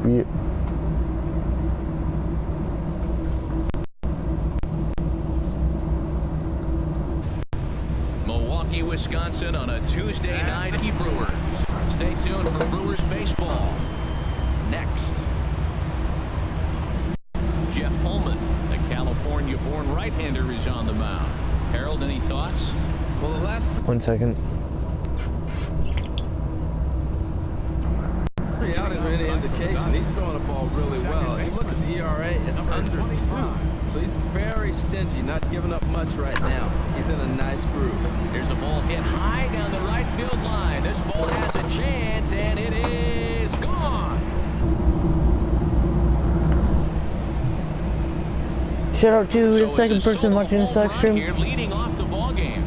Yeah. Milwaukee, Wisconsin on a Tuesday night. Brewers. Stay tuned for Brewers baseball. Next, Jeff Pullman, the California-born right-hander, is on the mound. Harold, any thoughts? Well, the last 1 second. 3 outings are any indication. He's throwing the ball really well. You look at the ERA, it's under 2. So he's very stingy, not giving up much right now. He's in a nice groove. Here's a ball hit high down the right field line. This ball has a chance, and it is gone. Shout out to the second person watching this live stream. Here leading off the ball game.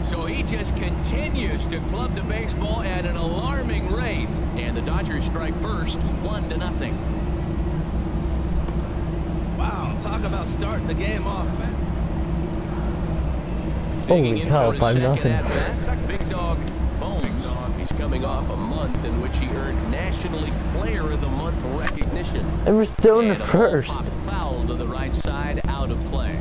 So he just continues to club the baseball at an alarming rate. And the Dodgers strike first, 1-0. Wow, talk about starting the game off. Holy cow, 5-0. Big Dog Bones. He's coming off a month in which he earned National Player of the Month recognition. And we're still in the first. Foul to the right side, out of play.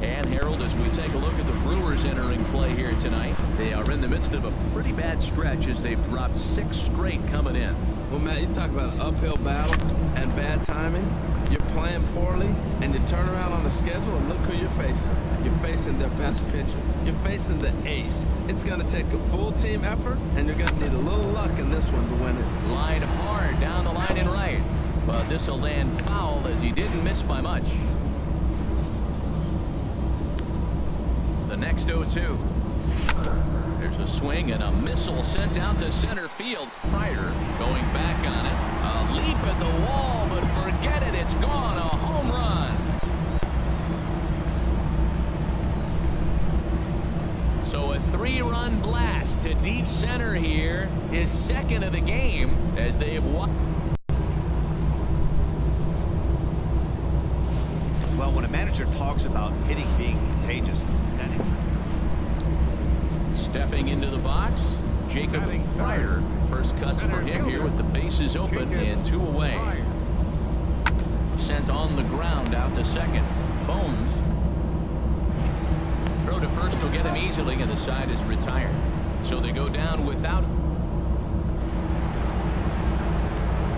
And Harold, as we take a look at the Brewers entering play here tonight, they are in the midst of a pretty bad stretch as they've dropped 6 straight coming in. Well, Matt, you talk about an uphill battle and bad timing. You're playing poorly, and you turn around on the schedule, and look who you're facing. You're facing their best pitcher. You're facing the ace. It's going to take a full team effort, and you're going to need a little luck in this one to win it. Line hard down the line and right. But this will land foul as he didn't miss by much. The next 0-2. There's a swing and a missile sent out to center field. Pryor going back on it. A leap at the wall, but forget it. It's gone. A home run. So a 3-run blast to deep center here. His second of the game as they have won. Well, when a manager talks about hitting being contagious, stepping into the box, Jacob Pryor. First cuts for him here with the bases open and 2 away. Sent on the ground out to second. Bones. Throw to first will get him easily, and the side is retired. So they go down without.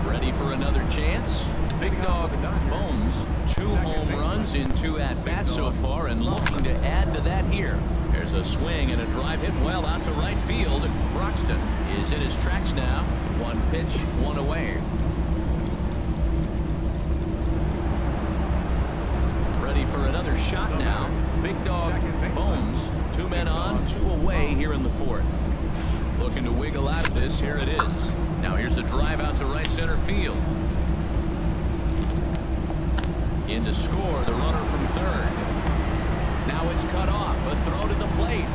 Ready for another chance. Big Dog Bones. 2 home runs in 2 at-bats so far, and looking to add to that here. There's a swing and a drive hit well out to right field. Broxton is in his tracks now. 1 pitch, 1 away. Ready for another shot now. Big Dog Bones. 2 men on, 2 away here in the 4th. Looking to wiggle out of this. Here it is. Now here's the drive out to right center field. In to score, the runner from third. Now it's cut off, a throw to the plate.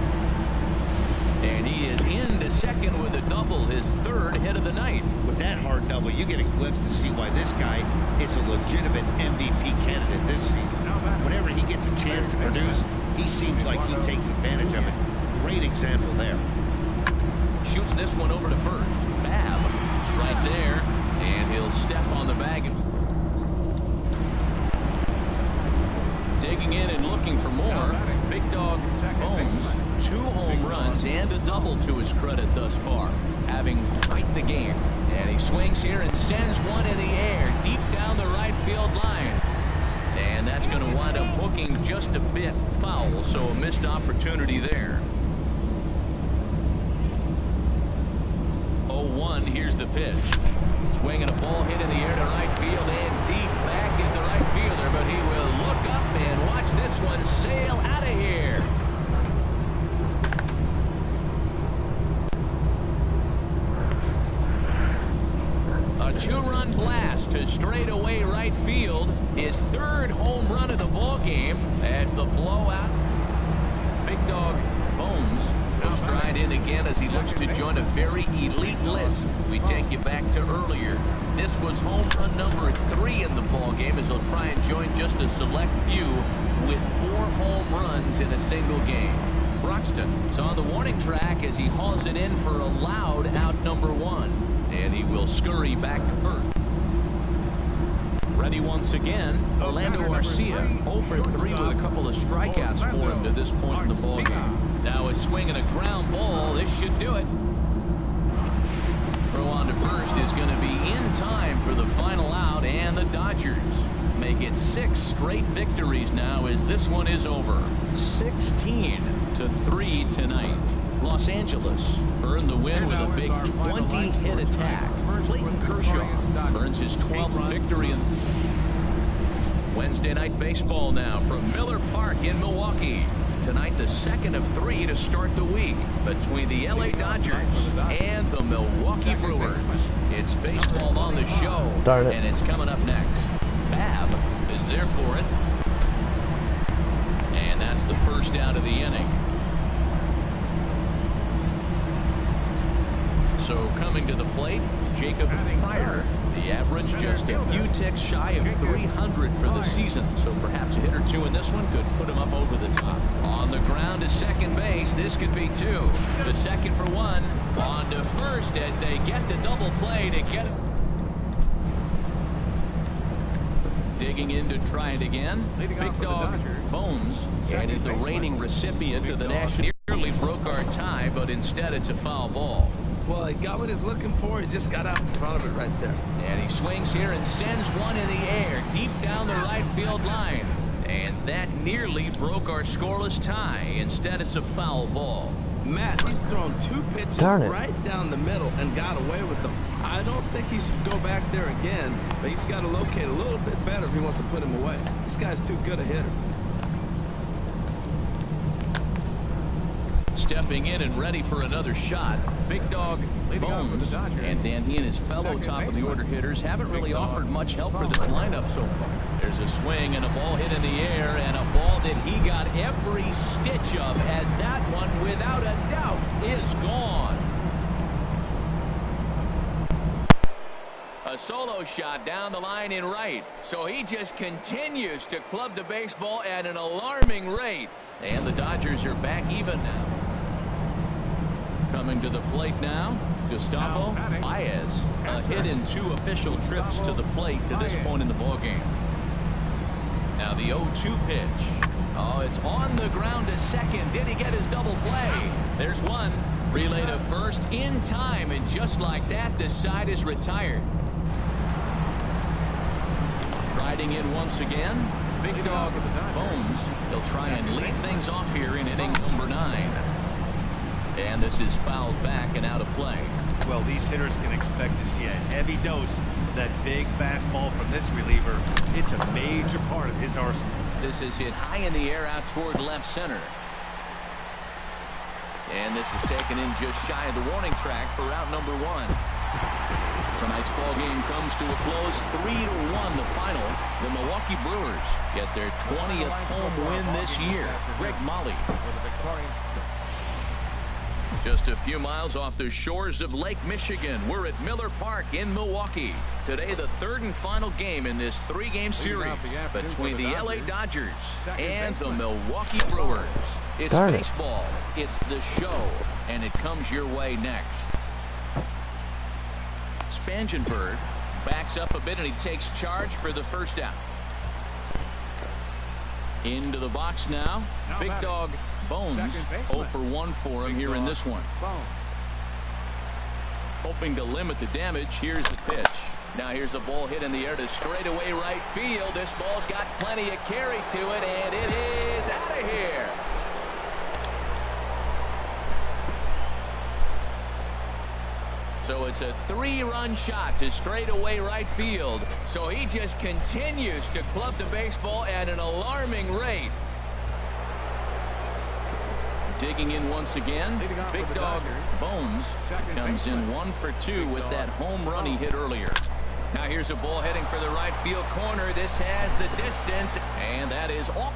And he is into second with a double, his 3rd hit of the night. with that hard double, you get a glimpse to see why this guy is a legitimate MVP candidate this season. Whenever he gets a chance to produce, he seems like he takes advantage of it. Great example there. Shoots this one over to first. Babb is right there, and he'll step on the bag. Digging in and looking for more. Big Dog Bones, 2 home runs and a double to his credit thus far, having quite the game. And he swings here and sends one in the air deep down the right field line. And that's going to wind up hooking just a bit foul, so a missed opportunity there. 0-1, here's the pitch. Swinging a ball hit in the air to right field, and deep back is the right fielder, but he will look up and watch this one sail out of here. A 2-run blast to straightaway right field, his 3rd home run of the ball game as the blowout. Big Dog Bones will stride in again as he looks to join a very elite list. We take you back to earlier. This was home run number 3 in the ball game as he'll try and join just a select few with 4 home runs in a single game. Broxton is on the warning track as he hauls it in for a loud out number 1. And he will scurry back to first. ready once again. Orlando Arcia, 0 for 3 with a couple of strikeouts for him to this point in the ballgame. Now a swing and a ground ball. This should do it. Throw on to first is going to be in time for the final out, and the Dodgers make it 6 straight victories now as this one is over. 16-3 tonight. Los Angeles earned the win with a big 20-hit attack. Clayton Kershaw earns his 12th victory in Wednesday Night Baseball now from Miller Park in Milwaukee. Tonight, the second of 3 to start the week between the LA Dodgers and the Milwaukee Brewers. It's baseball on the show, and it's coming up next. Babb is there for it. And that's the first out of the inning. So coming to the plate, Jacob Pryor. The average just a few ticks shy of 300 for the season. So perhaps a hit or two in this one could put him up over the top. On the ground to second base. This could be 2. The second for 1. On to first as they get the double play to get it. Digging in to try it again. Big Dog Bones. And he's the reigning recipient of the National. Nearly broke our tie, but instead it's a foul ball. Well, he got what he's looking for. He just got out in front of it right there. And he swings here and sends one in the air deep down the right field line. And that nearly broke our scoreless tie. Instead, it's a foul ball. Matt, he's thrown 2 pitches right down the middle and got away with them. I don't think he should go back there again, but he's got to locate a little bit better if he wants to put him away. This guy's too good a hitter. Stepping in and ready for another shot, Big Dog Bones. And Dan, he and his fellow top of the order hitters haven't really offered much help for this lineup so far. There's a swing and a ball hit in the air, and a ball that he got every stitch of, as that one, without a doubt, is gone. A solo shot down the line in right. So he just continues to club the baseball at an alarming rate. And the Dodgers are back even now. Coming to the plate now, Gustavo Baez. A hit in 2 official trips to the plate to this point in the ballgame. Now the 0-2 pitch. Oh, it's on the ground to second. Did he get his double play? There's one. Relay to first in time, and just like that, this side is retired. Riding in once again, Big Dog Bones. He'll try and lead things off here in inning number 9. And this is fouled back and out of play. Well, these hitters can expect to see a heavy dose of that big fastball from this reliever. It's a major part of his arsenal. This is hit high in the air out toward left center. And this is taken in just shy of the warning track for out number 1. Tonight's ball game comes to a close, 3-1 the final. The Milwaukee Brewers get their 20th home win this year. Greg Molly. Just a few miles off the shores of Lake Michigan, we're at Miller Park in Milwaukee. Today, the 3rd and final game in this 3-game series between the LA Dodgers and the Milwaukee Brewers. It's baseball, it's the show, and it comes your way next. Spangenberg backs up a bit and he takes charge for the first out. Into the box now, Big Dog Bones. 0 for 1 for him here in this one. Hoping to limit the damage. Here's the pitch. Now here's a ball hit in the air to straightaway right field. This ball's got plenty of carry to it, and it is out of here. So it's a 3-run shot to straightaway right field. So he just continues to club the baseball at an alarming rate. Digging in once again, Big Dog Bones comes in 1 for 2 with that home run he hit earlier. Now here's a ball heading for the right field corner. This has the distance, and that is off.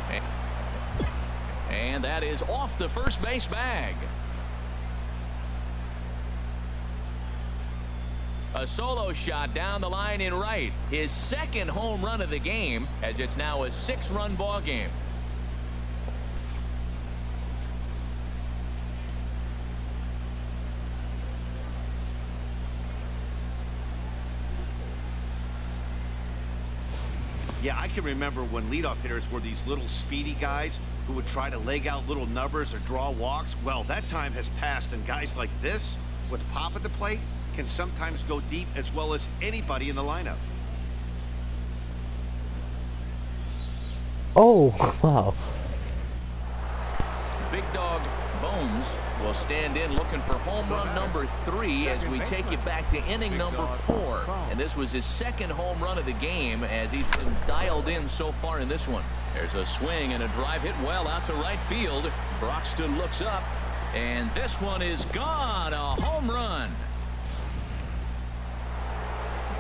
And that is off the first base bag. A solo shot down the line in right. His 2nd home run of the game, as it's now a 6-run ball game. Yeah, I can remember when leadoff hitters were these little speedy guys who would try to leg out little numbers or draw walks. Well, that time has passed, and guys like this, with pop at the plate, can sometimes go deep as well as anybody in the lineup. Oh, wow. Big Dog Bones will stand in looking for home run number 3 as we take it back to inning number 4. And this was his second home run of the game as he's been dialed in so far in this one. There's a swing and a drive hit well out to right field. Broxton looks up, and this one is gone. A home run.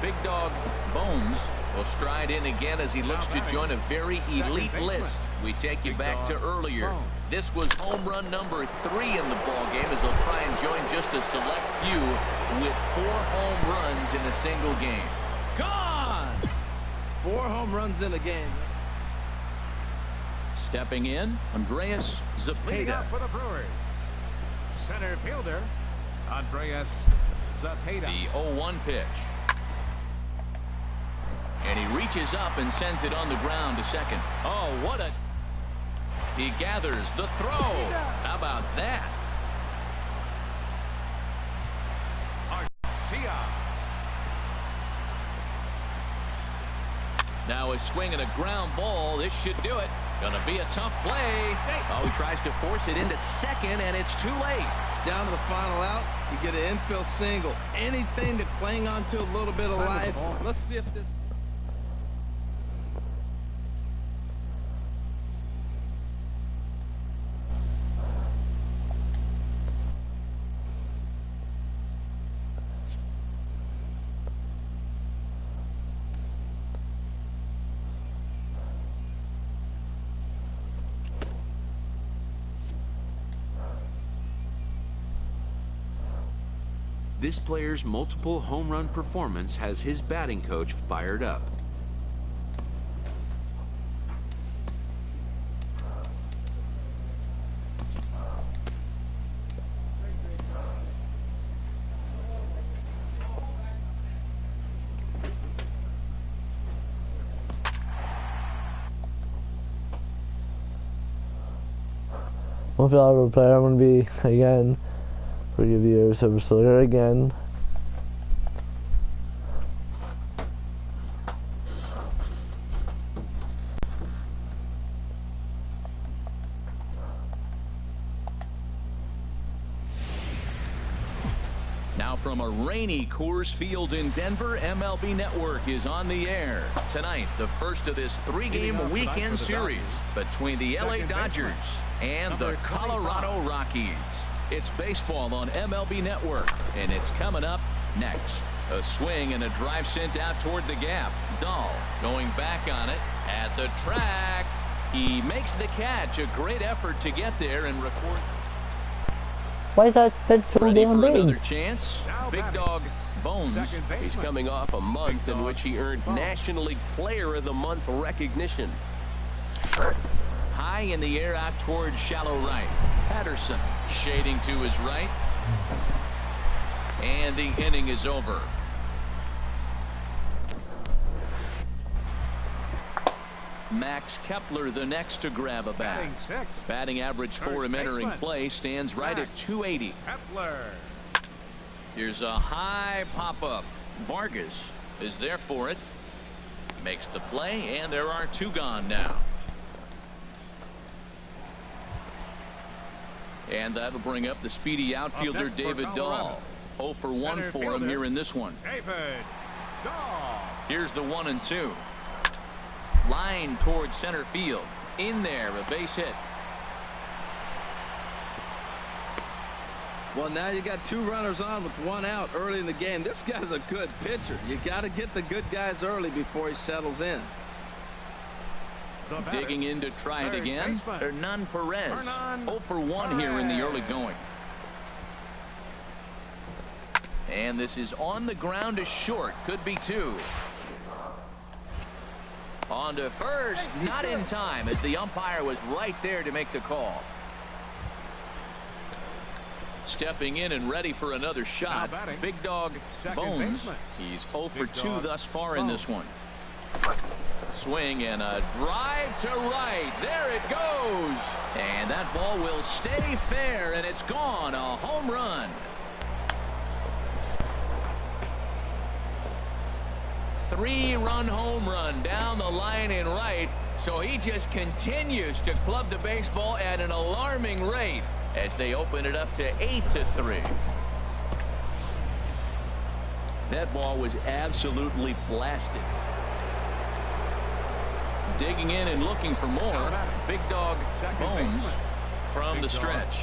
Big Dog Bones will stride in again as he looks to join a very elite list. We take you back to earlier. This was home run number 3 in the ball game as he'll try and join just a select few with 4 home runs in a single game. Gone! 4 home runs in a game. Stepping in, Andreas Zapata. For the Brewers, center fielder Andreas Zapata. The 0-1 pitch. And he reaches up and sends it on the ground to second. Oh, what a... He gathers the throw. How about that? Now a swing and a ground ball. This should do it. Gonna be a tough play. Oh, he tries to force it into second, and it's too late. Down to the final out, you get an infield single. Anything to cling on to a little bit of life. Let's see if this... This player's multiple home run performance has his batting coach fired up. One fellow player I'm going to be again for you viewers, so we're still here again. Now from a rainy Coors Field in Denver, MLB Network is on the air. Tonight, the first of this 3-game weekend series between the LA Dodgers and the Colorado Rockies. It's baseball on MLB Network, and it's coming up next. A swing and a drive sent out toward the gap. Dahl going back on it at the track. He makes the catch. A great effort to get there and record. Why is that fence so Ready damn for big? another chance. Big Dog Bones. He's coming off a month in which he earned National League Player of the Month recognition. High in the air out towards shallow right. Patterson shading to his right. And the inning is over. Max Kepler the next to grab a bat. Batting average for him entering play stands right at 280. Kepler. Here's a high pop-up. Vargas is there for it. Makes the play, and there are 2 gone now. And that'll bring up the speedy outfielder David Dahl. 0 for 1 for him here in this one. David Dahl. Here's the 1-2. Line towards center field. In there, a base hit. Well, now you got 2 runners on with 1 out early in the game. This guy's a good pitcher. You got to get the good guys early before he settles in. Digging in to try it again. Hernan Perez. 0 for 1 here in the early going. And this is on the ground to short. Could be 2. On to first. Not in time as the umpire was right there to make the call. Stepping in and ready for another shot. Big Dog Bones. He's 0 for 2 thus far in this one. swing and a drive to right. There it goes. And that ball will stay fair, and it's gone. A home run. Three-run home run down the line in right. So he just continues to club the baseball at an alarming rate as they open it up to 8-3. That ball was absolutely blasted. Digging in and looking for more. Big Dog Bones from the stretch.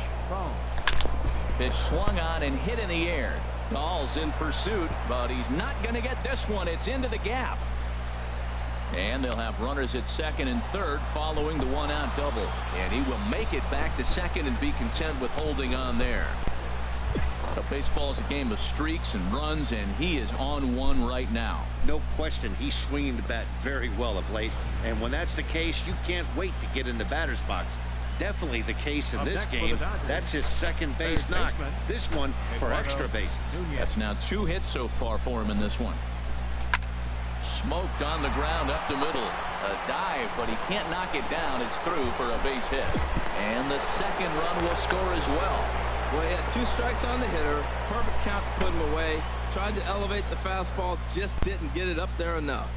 Pitch swung on and hit in the air. Dahl's in pursuit, but he's not going to get this one. It's into the gap. And they'll have runners at second and third following the one-out double. And he will make it back to second and be content with holding on there. Baseball is a game of streaks and runs, and he is on one right now. No question, he's swinging the bat very well of late. And when that's the case, you can't wait to get in the batter's box. Definitely the case in this game. That's his second base knock. This one for extra bases. That's now 2 hits so far for him in this one. Smoked on the ground up the middle. A dive, but he can't knock it down. It's through for a base hit. And the second run will score as well. Well, he had 2 strikes on the hitter. Perfect count to put him away. Tried to elevate the fastball, just didn't get it up there enough.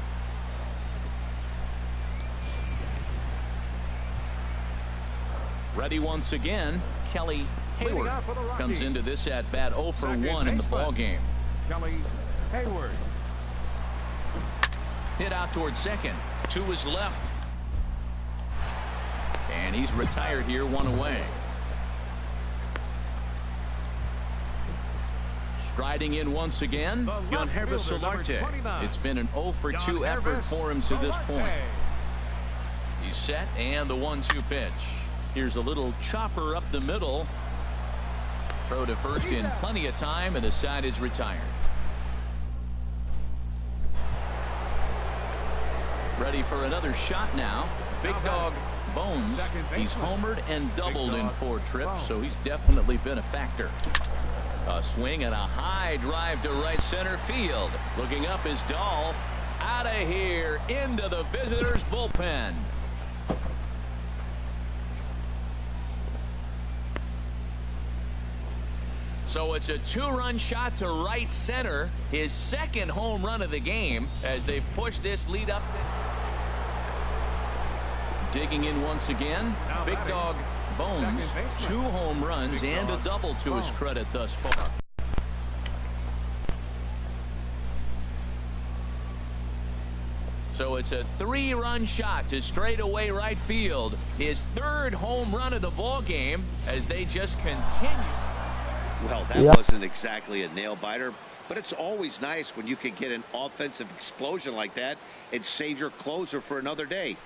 Ready once again, Kelly Hayward comes into this at bat 0 for 1 in the ball game. Kelly Hayward. Hit out toward second. 2 is left. And he's retired here, 1 away. Striding in once again, Yonhervis Solarte. It's been an 0 for 2 effort for him to this point. He's set, and the 1-2 pitch. Here's a little chopper up the middle. Throw to first in plenty of time, and the side is retired. Ready for another shot now. Big Dog Bones. He's homered and doubled in 4 trips, so he's definitely been a factor. A swing and a high drive to right center field. Looking up is Dahl. Out of here into the visitors' bullpen. So it's a 2-run shot to right center. His second home run of the game as they push this lead up to. Digging in once again. Big Dog Bones. 2 home runs and a double to his credit thus far. So it's a 3-run shot to straightaway right field. His 3rd home run of the ball game as they just continue. Well, that wasn't exactly a nail-biter, but it's always nice when you can get an offensive explosion like that and save your closer for another day.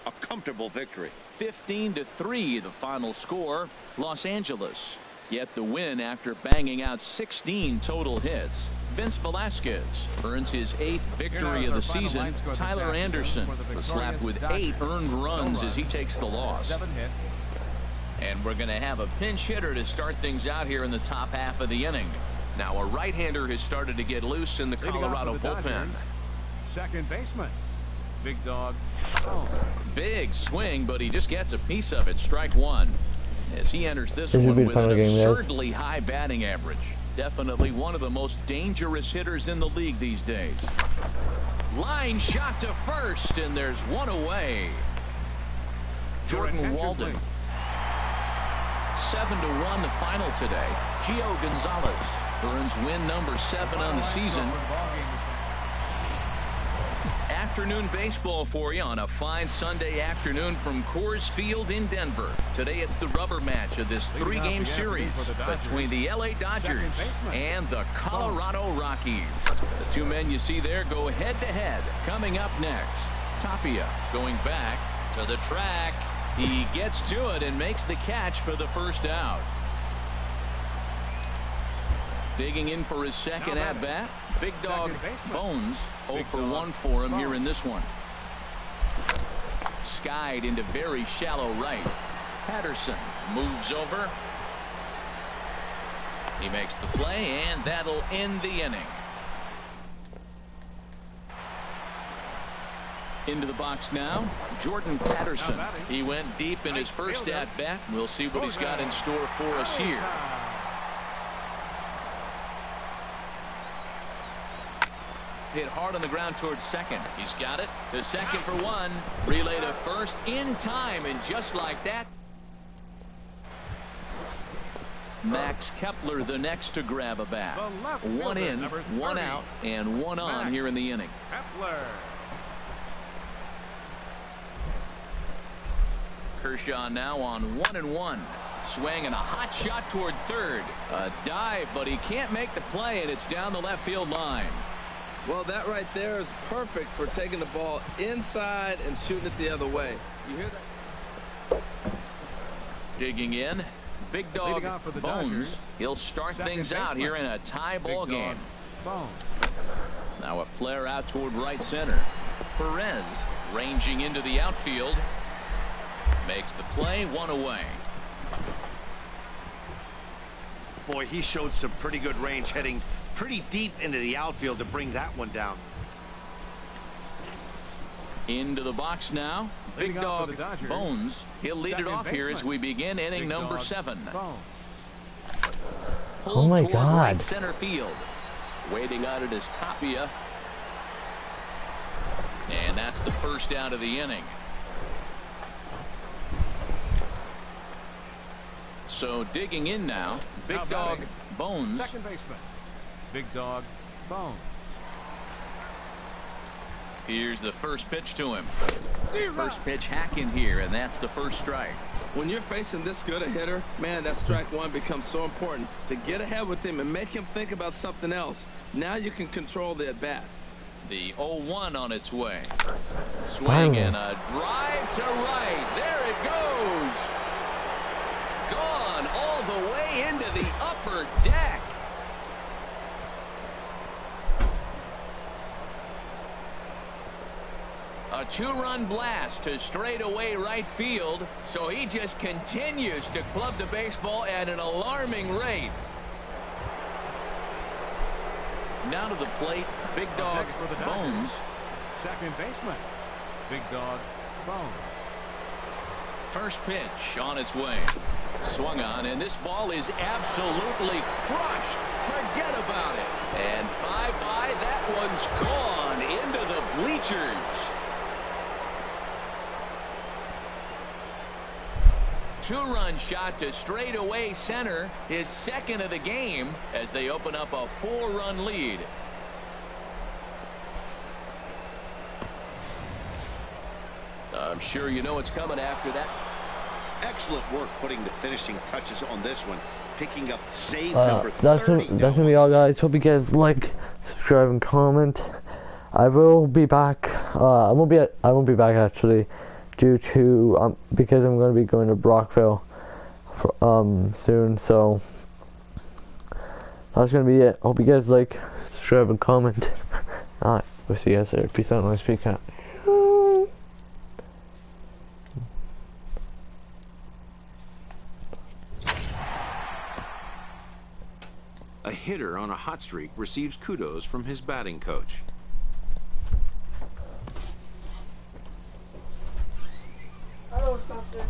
A comfortable victory. 15-3 the final score. Los Angeles get the win after banging out 16 total hits. Vince Velasquez earns his 8th victory of the season. Tyler Anderson was slapped with 8 earned runs as he takes the loss. And we're going to have a pinch hitter to start things out here in the top half of the inning. Now a right-hander has started to get loose in the Colorado bullpen. Second baseman, Big Dog. Big swing, but he just gets a piece of it. Strike 1 as he enters this one with an absurdly high batting average. Definitely one of the most dangerous hitters in the league these days. Line shot to first, and there's 1 away. Jordan Walden. 7-1 the final today. Gio Gonzalez earns win number 7 on the season. Afternoon baseball for you on a fine Sunday afternoon from Coors Field in Denver. Today it's the rubber match of this 3-game series between the LA Dodgers and the Colorado Rockies. The 2 men you see there go head-to-head. Coming up next, Tapia going back to the track. He gets to it and makes the catch for the first out. Digging in for his second at-bat, Big Dog Bones. 0 for 1 for him here in this one. Skied into very shallow right. Patterson moves over. He makes the play, and that'll end the inning. Into the box now, Jordan Patterson. He went deep in his first at-bat. We'll see what he's got in store for us here. Hit hard on the ground towards second. He's got it to second for one. Relay to first in time, and just like that, Max Kepler the next to grab a bat. One in, one out, and one on here in the inning. Kepler. Kershaw now on 1-1. Swing and a hot shot toward third. A dive, but he can't make the play, and it's down the left field line. Well, that right there is perfect for taking the ball inside and shooting it the other way. You hear that? Digging in, Big Dog Bones. He'll start things out here in a tie ball game. Now a flare out toward right center. Perez ranging into the outfield. Makes the play, one away. Boy, he showed some pretty good range, heading pretty deep into the outfield to bring that one down. Into the box now, Big Dog Bones. He'll lead it off here as we begin inning number 7. Oh my God. Right center field. Waiting on it is Tapia. And that's the first out of the inning. So digging in now, Big Dog Bones. Second baseman, Big Dog Bones. Here's the first pitch to him. First pitch hack in here, and that's the first strike. When you're facing this good a hitter, man, that strike one becomes so important to get ahead with him and make him think about something else. Now you can control the at-bat. The 0-1 on its way. Swing and a drive to right. There it goes. Gone all the way into the upper deck. A 2-run blast to straightaway right field, so he just continues to club the baseball at an alarming rate. Now to the plate, Big Dog Bones. Second baseman, Big Dog Bones. First pitch on its way. Swung on, and this ball is absolutely crushed. Forget about it. And bye-bye, that one's gone into the bleachers. 2-run shot to straightaway center, his second of the game, as they open up a 4-run lead. I'm sure you know what's coming after that. Excellent work putting the finishing touches on this one, picking up save number 30. That's gonna be all, guys. Hope you guys like, subscribe, and comment. I will be back. I won't be back actually, due to because I'm going to be going to Brockville for, soon. So that's gonna be it. Hope you guys like, subscribe, and comment. Alright, we'll see you guys later. Peace out. Nice weekend. A hitter on a hot streak receives kudos from his batting coach. Hello, Spencer.